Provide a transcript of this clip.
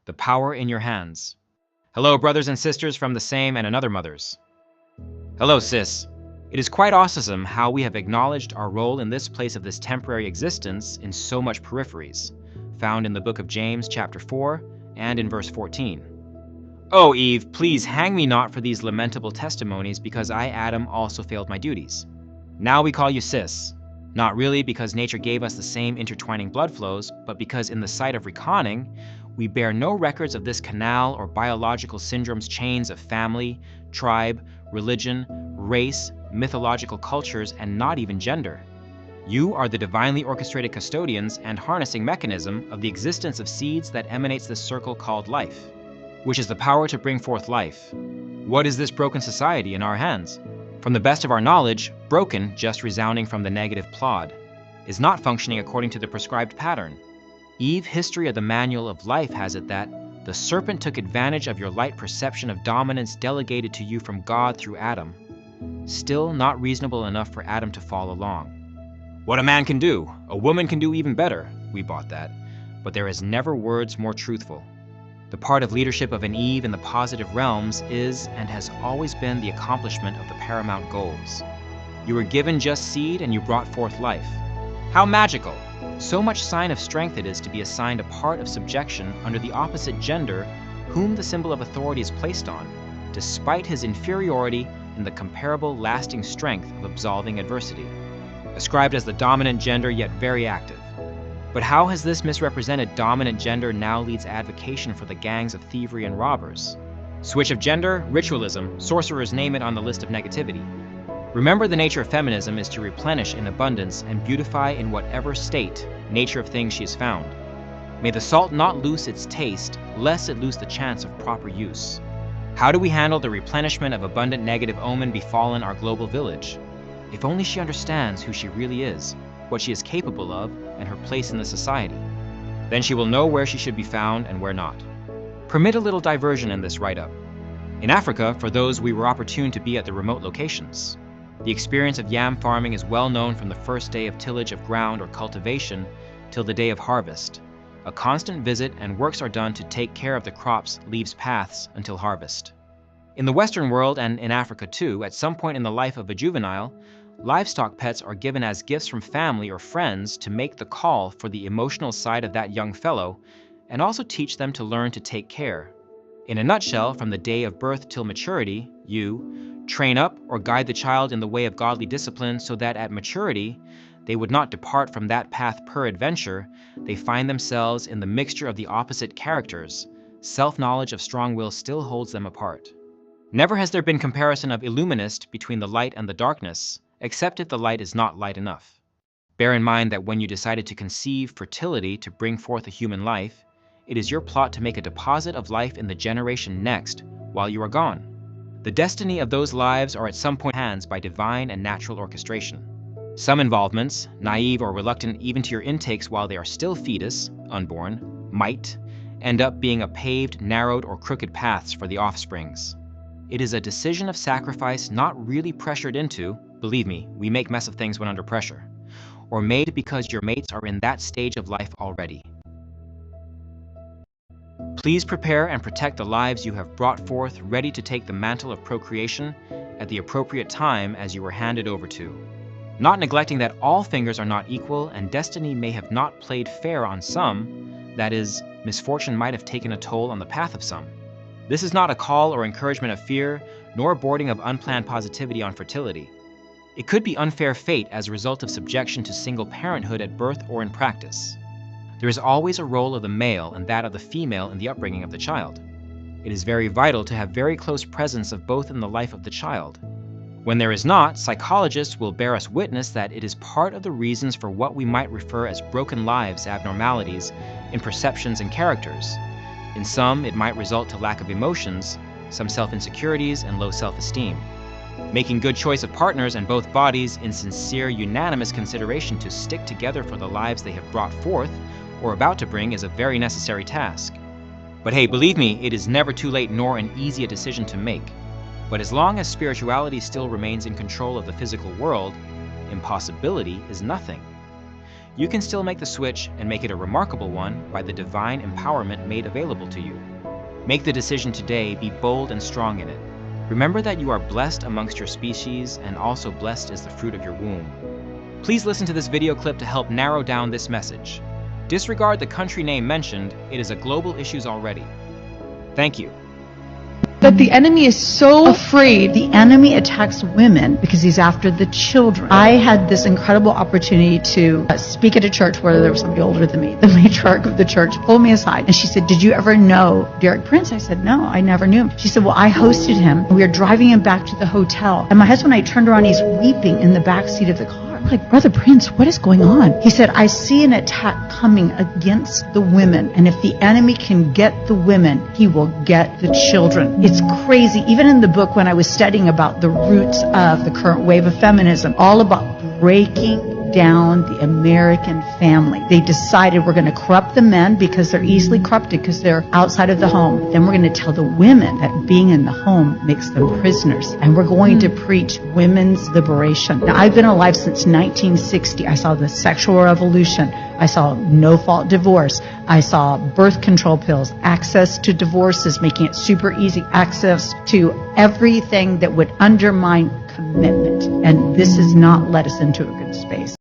The power in your hands. Hello, brothers and sisters from the same and another mothers. Hello, sis. It is quite awesome how we have acknowledged our role in this place of this temporary existence in so much peripheries, found in the book of James chapter 4 and in verse 14. Oh, Eve, please hang me not for these lamentable testimonies, because I, Adam, also failed my duties. Now we call you sis, not really because nature gave us the same intertwining blood flows, but because in the sight of reconning, we bear no records of this canal or biological syndrome's chains of family, tribe, religion, race, mythological cultures, and not even gender. You are the divinely orchestrated custodians and harnessing mechanism of the existence of seeds that emanates this circle called life, which is the power to bring forth life. What is this broken society in our hands? From the best of our knowledge, broken, just resounding from the negative plod, is not functioning according to the prescribed pattern. Eve, history of the manual of life, has it that the serpent took advantage of your light perception of dominance delegated to you from God through Adam. Still not reasonable enough for Adam to fall along. What a man can do, a woman can do even better. We bought that. But there is never words more truthful. The part of leadership of an Eve in the positive realms is and has always been the accomplishment of the paramount goals. You were given just seed and you brought forth life. How magical! So much sign of strength it is to be assigned a part of subjection under the opposite gender whom the symbol of authority is placed on, despite his inferiority in the comparable lasting strength of absolving adversity. Ascribed as the dominant gender, yet very active. But how has this misrepresented dominant gender now leads advocation for the gangs of thievery and robbers? Switch of gender, ritualism, sorcerers name it on the list of negativity. Remember, the nature of feminism is to replenish in abundance and beautify in whatever state, nature of things she is found. May the salt not lose its taste, lest it lose the chance of proper use. How do we handle the replenishment of abundant negative omen befallen our global village? If only she understands who she really is, what she is capable of, and her place in the society. Then she will know where she should be found and where not. Permit a little diversion in this write-up. In Africa, for those we were opportune to be at the remote locations, the experience of yam farming is well known from the first day of tillage of ground or cultivation till the day of harvest. A constant visit and works are done to take care of the crops, leaves, paths until harvest. In the Western world and in Africa too, at some point in the life of a juvenile, livestock pets are given as gifts from family or friends to make the call for the emotional side of that young fellow and also teach them to learn to take care. In a nutshell, from the day of birth till maturity, you train up or guide the child in the way of godly discipline so that at maturity they would not depart from that path peradventure they find themselves in the mixture of the opposite characters. Self-knowledge of strong will still holds them apart. Never has there been comparison of illuminist between the light and the darkness, except if the light is not light enough. Bear in mind that when you decided to conceive fertility to bring forth a human life, it is your plot to make a deposit of life in the generation next while you are gone. The destiny of those lives are at some point hands by divine and natural orchestration. Some involvements, naive or reluctant even to your intakes while they are still fetus, unborn, might end up being a paved, narrowed, or crooked paths for the offsprings. It is a decision of sacrifice not really pressured into, believe me, we make mess of things when under pressure, or made because your mates are in that stage of life already. Please prepare and protect the lives you have brought forth ready to take the mantle of procreation at the appropriate time as you were handed over to. Not neglecting that all fingers are not equal and destiny may have not played fair on some, that is, misfortune might have taken a toll on the path of some. This is not a call or encouragement of fear, nor a boarding of unplanned positivity on fertility. It could be unfair fate as a result of subjection to single parenthood at birth or in practice. There is always a role of the male and that of the female in the upbringing of the child. It is very vital to have very close presence of both in the life of the child. When there is not, psychologists will bear us witness that it is part of the reasons for what we might refer as broken lives abnormalities in perceptions and characters. In some, it might result to lack of emotions, some self-insecurities, and low self-esteem. Making good choice of partners and both bodies in sincere, unanimous consideration to stick together for the lives they have brought forth or about to bring is a very necessary task. But hey, believe me, it is never too late nor an easy a decision to make. But as long as spirituality still remains in control of the physical world, impossibility is nothing. you can still make the switch and make it a remarkable one by the divine empowerment made available to you. Make the decision today, be bold and strong in it. Remember that you are blessed amongst your species, and also blessed is the fruit of your womb. Please listen to this video clip to help narrow down this message. Disregard the country name mentioned, it is a global issue already. Thank you. But the enemy is so afraid. The enemy attacks women because he's after the children. I had this incredible opportunity to speak at a church where there was somebody older than me. The matriarch of the church pulled me aside and she said, "Did you ever know Derek Prince?" I said, "No, I never knew him." She said, "Well, I hosted him. We were driving him back to the hotel. And my husband and I turned around, he's weeping in the back seat of the car. I'm like, Brother Prince, what is going on?" He said, "I see an attack coming against the women. And if the enemy can get the women, he will get the children." It's crazy. Even in the book, when I was studying about the roots of the current wave of feminism, all about breaking down the American family. They decided we're going to corrupt the men because they're easily corrupted because they're outside of the home. Then we're going to tell the women that being in the home makes them prisoners. And we're going to preach women's liberation. Now, I've been alive since 1960. I saw the sexual revolution. I saw no-fault divorce. I saw birth control pills, access to divorces, making it super easy, access to everything that would undermine commitment. And this has not led us into a good space.